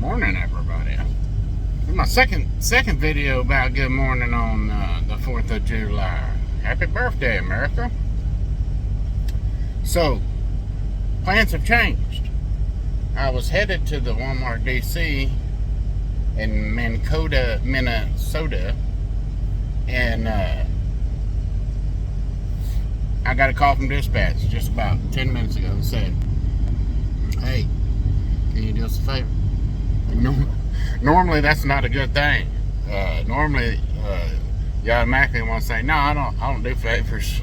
Morning, everybody. This is my second video about good morning on the 4th of July. Happy birthday, America. So, plans have changed. I was headed to the Walmart DC in Minn-Kota, Minnesota, and I got a call from dispatch just about 10 minutes ago that said, "Hey, can you do us a favor?" Normally that's not a good thing. Normally you automatically want to say, "No, I don't do favors,"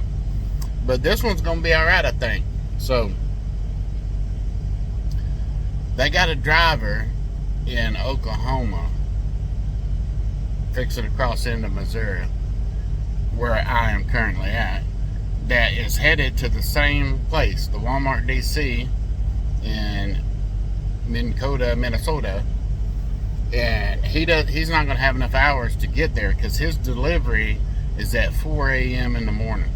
but this one's gonna be all right, I think. So they got a driver in Oklahoma fixing to cross into Missouri, where I am currently at, that is headed to the same place, the Walmart DC in Minn-Kota, Minnesota, and he's not going to have enough hours to get there because his delivery is at 4 a.m. in the morning.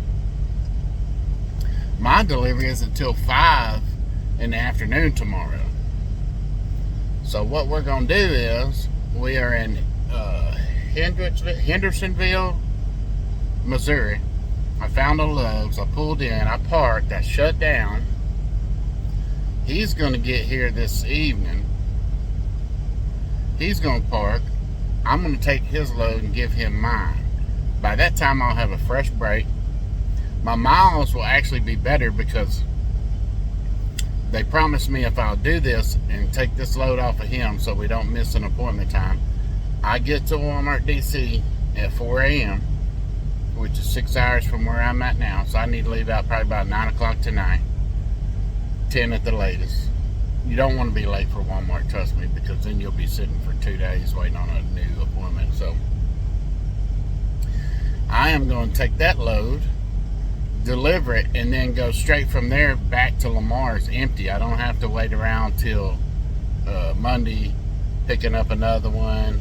My delivery is until 5 in the afternoon tomorrow. So what we're going to do is, we are in Hendersonville, Missouri. I found a Love's, I pulled in, I parked, I shut down. He's going to get here this evening. He's going to park. I'm going to take his load and give him mine. By that time, I'll have a fresh break. My miles will actually be better because they promised me if I'll do this and take this load off of him so we don't miss an appointment time, I get to Walmart DC at 4 a.m., which is 6 hours from where I'm at now. So I need to leave out probably about 9 o'clock tonight. 10 at the latest. You don't want to be late for Walmart, trust me, because then you'll be sitting for 2 days waiting on a new appointment. So I am going to take that load, deliver it, and then go straight from there back to Lamar's empty. I don't have to wait around till Monday, picking up another one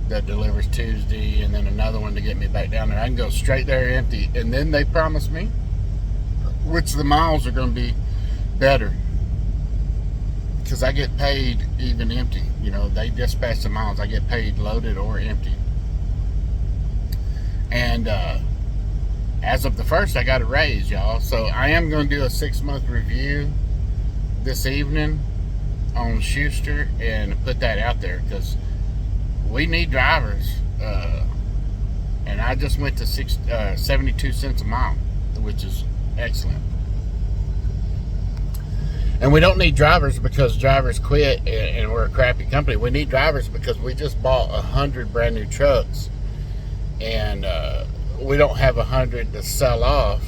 that delivers Tuesday, and then another one to get me back down there. I can go straight there empty, and then they promised me, which the miles are going to be better, because I get paid even empty. You know, they dispatch the miles. I get paid loaded or empty. And as of the 1st, I got a raise, y'all. So I am going to do a 6-month review this evening on Schuster and put that out there, because we need drivers. And I just went to 72 cents a mile, which is excellent. And we don't need drivers because drivers quit and we're a crappy company. We need drivers because we just bought 100 brand new trucks, and we don't have 100 to sell off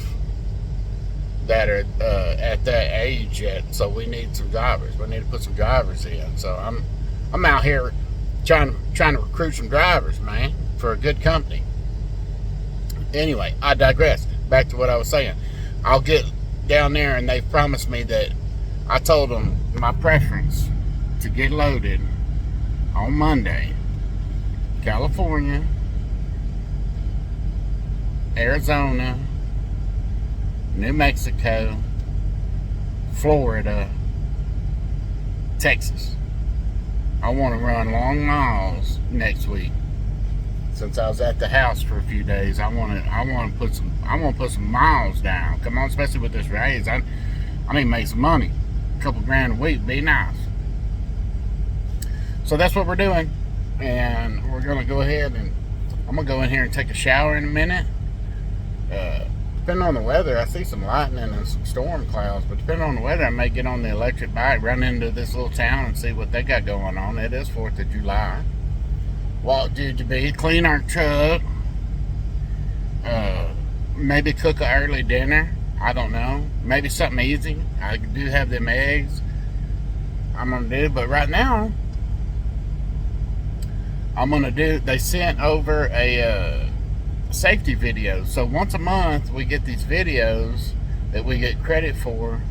that are at that age yet. So we need some drivers. We need to put some drivers in. So I'm out here trying to recruit some drivers, man, for a good company. Anyway, I digress. Back to what I was saying. I'll get down there, and they've promised me that, I told them my preference to get loaded on Monday: California, Arizona, New Mexico, Florida, Texas. I want to run long miles next week. Since I was at the house for a few days, I want to put some miles down. Come on, especially with this raise. I need to make some money. A couple grand a week, be nice. So that's what we're doing, and we're gonna go ahead, and I'm gonna go in here and take a shower in a minute. Depending on the weather, I see some lightning and some storm clouds, but depending on the weather, I may get on the electric bike, run into this little town and see what they got going on. It is 4th of July. Walk due to be, clean our truck, maybe cook an early dinner. I don't know. Maybe something easy. I do have them eggs I'm going to do. But right now, I'm going to do, they sent over a safety video. So once a month, we get these videos that we get credit for.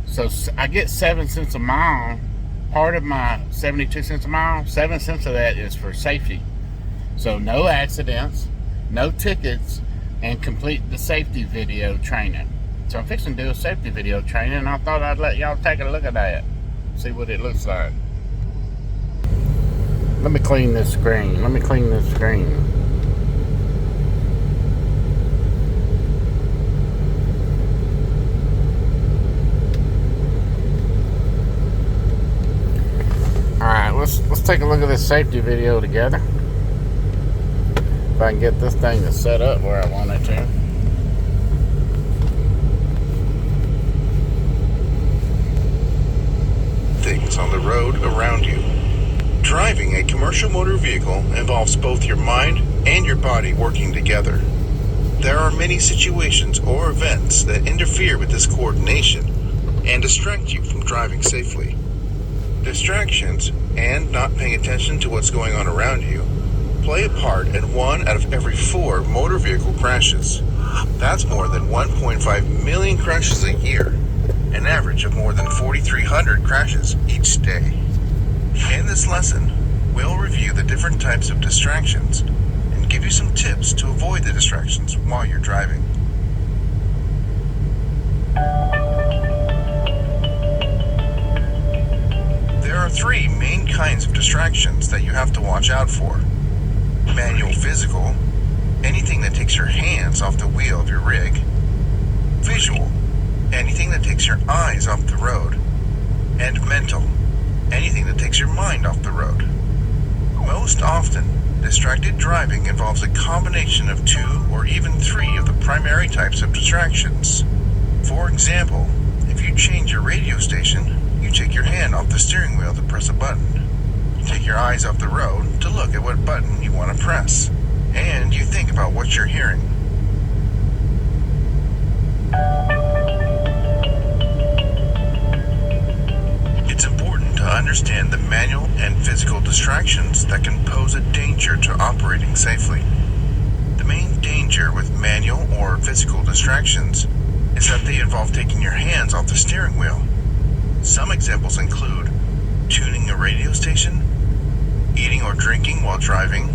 So I get 7 cents a mile. Part of my 72 cents a mile, 7 cents of that is for safety. So no accidents, no tickets, and complete the safety video training. So I'm fixing to do a safety video training, and I thought I'd let y'all take a look at that, see what it looks like. Let me clean this screen. Let me clean this screen. Alright, let's take a look at this safety video together. If I can get this thing to set up where I want it to. Things on the road around you. Driving a commercial motor vehicle involves both your mind and your body working together. There are many situations or events that interfere with this coordination and distract you from driving safely. Distractions and not paying attention to what's going on around you play a part in 1 out of every 4 motor vehicle crashes. That's more than 1.5 million crashes a year, an average of more than 4,300 crashes each day. In this lesson, we'll review the different types of distractions and give you some tips to avoid the distractions while you're driving. There are 3 main kinds of distractions that you have to watch out for. Manual physical, anything that takes your hands off the wheel of your rig. Visual, anything that takes your eyes off the road. And mental, anything that takes your mind off the road. Most often, distracted driving involves a combination of 2 or even 3 of the primary types of distractions. For example, if you change your radio station, you take your hand off the steering wheel to press a button. You take your eyes off the road to look at what button you want to press. And you think about what you're hearing. It's important to understand the manual and physical distractions that can pose a danger to operating safely. The main danger with manual or physical distractions is that they involve taking your hands off the steering wheel. Some examples include tuning a radio station, eating or drinking while driving,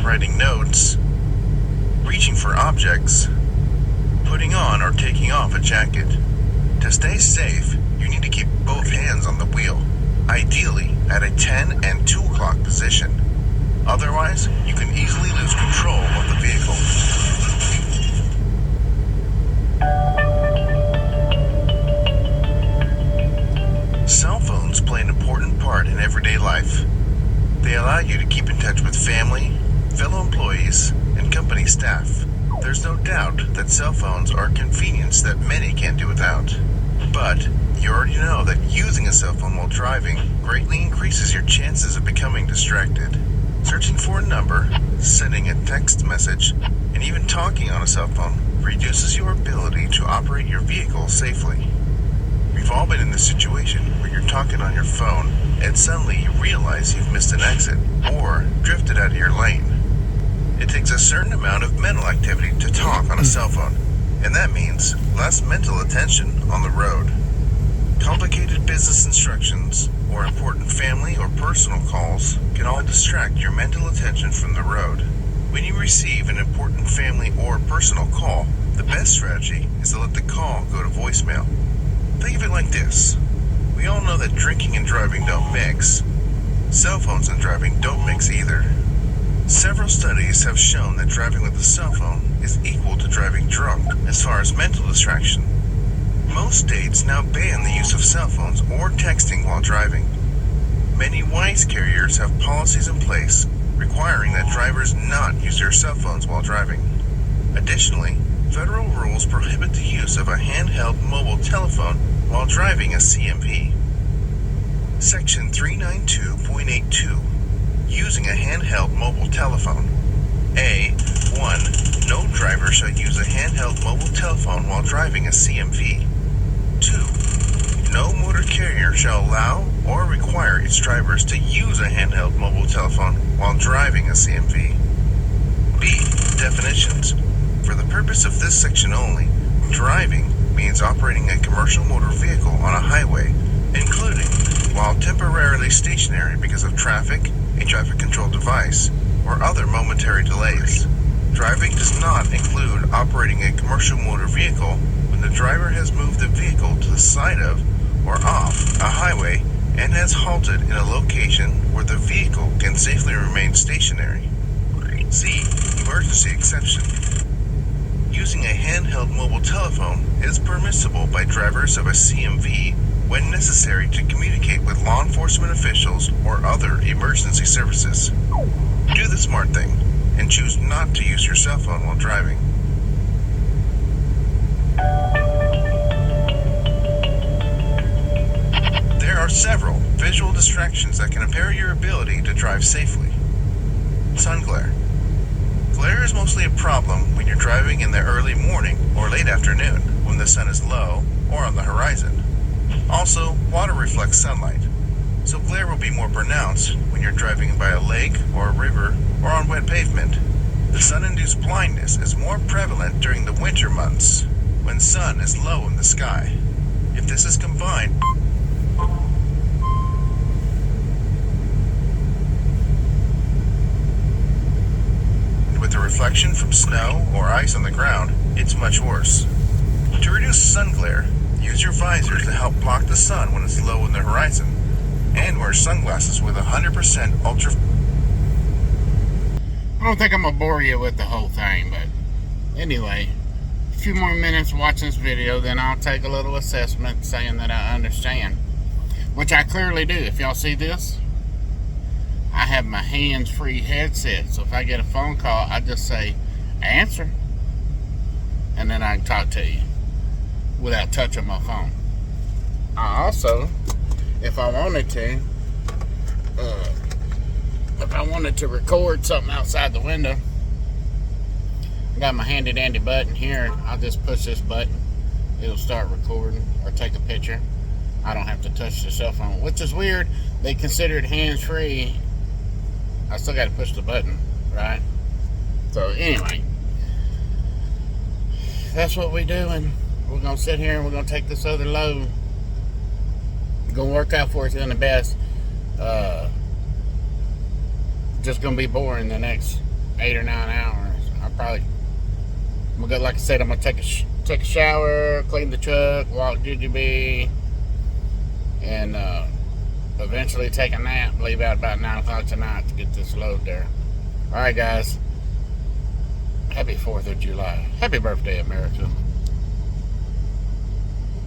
writing notes, reaching for objects, putting on or taking off a jacket. To stay safe, you need to keep both hands on the wheel, ideally at a 10 and 2 o'clock position. Otherwise, you can easily lose control of the vehicle. Cell phones play an important part in everyday life. They allow you to keep in touch with family, fellow employees, and company staff. There's no doubt that cell phones are a convenience that many can't do without. But you already know that using a cell phone while driving greatly increases your chances of becoming distracted. Searching for a number, sending a text message, and even talking on a cell phone reduces your ability to operate your vehicle safely. We've all been in this situation where you're talking on your phone and suddenly you realize you've missed an exit or drifted out of your lane. It takes a certain amount of mental activity to talk on a cell phone, and that means less mental attention on the road. Complicated business instructions or important family or personal calls can all distract your mental attention from the road. When you receive an important family or personal call, the best strategy is to let the call go to voicemail. Think of it like this. We all know that drinking and driving don't mix. Cell phones and driving don't mix either. Several studies have shown that driving with a cell phone is equal to driving drunk as far as mental distraction. Most states now ban the use of cell phones or texting while driving. Many WISE carriers have policies in place requiring that drivers not use their cell phones while driving. Additionally, federal rules prohibit the use of a handheld mobile telephone while driving a CMV. Section 392.82. Using a handheld mobile telephone. A. 1. No driver shall use a handheld mobile telephone while driving a CMV. 2. No motor carrier shall allow or require its drivers to use a handheld mobile telephone while driving a CMV. B. Definitions. For the purpose of this section only, driving means operating a commercial motor vehicle on a highway, including while temporarily stationary because of traffic, a traffic control device, or other momentary delays. Driving does not include operating a commercial motor vehicle when the driver has moved the vehicle to the side of or off a highway and has halted in a location where the vehicle can safely remain stationary. C. Emergency exception. Using a handheld mobile telephone is permissible by drivers of a CMV when necessary to communicate with law enforcement officials or other emergency services. Do the smart thing and choose not to use your cell phone while driving. There are several visual distractions that can impair your ability to drive safely. Sun glare. Glare is mostly a problem when you're driving in the early morning or late afternoon when the sun is low or on the horizon. Also, water reflects sunlight, so glare will be more pronounced when you're driving by a lake or a river or on wet pavement. The sun-induced blindness is more prevalent during the winter months when sun is low in the sky. If this is combined with the reflection from snow or ice on the ground, it's much worse. To reduce sun glare, use your visors to help block the sun when it's low in the horizon, and wear sunglasses with 100% ultra. I don't think I'm gonna bore you with the whole thing, but anyway, a few more minutes watching this video, then I'll take a little assessment saying that I understand, which I clearly do. If y'all see this, I have my hands-free headset, so if I get a phone call, I just say, answer, and then I can talk to you without touching my phone. I also, if I wanted to record something outside the window, I got my handy dandy button here. I'll just push this button. It'll start recording or take a picture. I don't have to touch the cell phone, which is weird. They consider it hands-free. I still got to push the button, right? So anyway, that's what we're doing. We're going to sit here and we're going to take this other load. It's going to work out for us in the best. Just going to be boring the next 8 or 9 hours. Like I said, I'm going to take a shower, clean the truck, walk GGB, and eventually take a nap, leave out about 9 o'clock tonight to get this load there. Alright guys, happy 4th of July. Happy birthday, America.